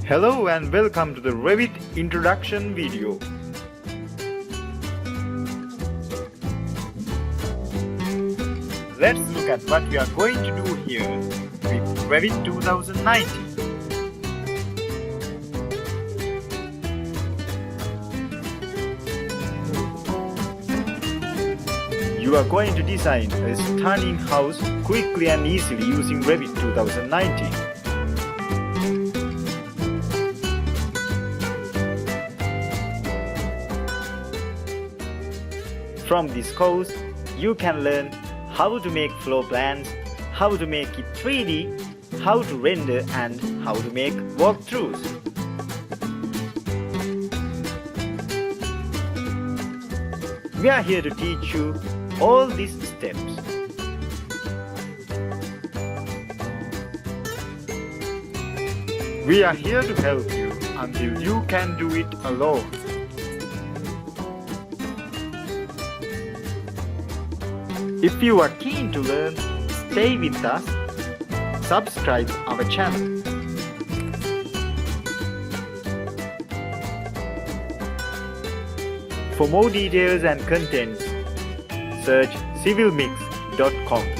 Hello and welcome to the Revit introduction video. Let's look at what we are going to do here with Revit 2019. You are going to design a stunning house quickly and easily using Revit 2019. From this course, you can learn how to make floor plans, how to make it 3D, how to render and how to make walkthroughs. We are here to teach you all these steps. We are here to help you until you can do it alone. If you are keen to learn, stay with us, subscribe our channel. For more details and contents, search civimix.com.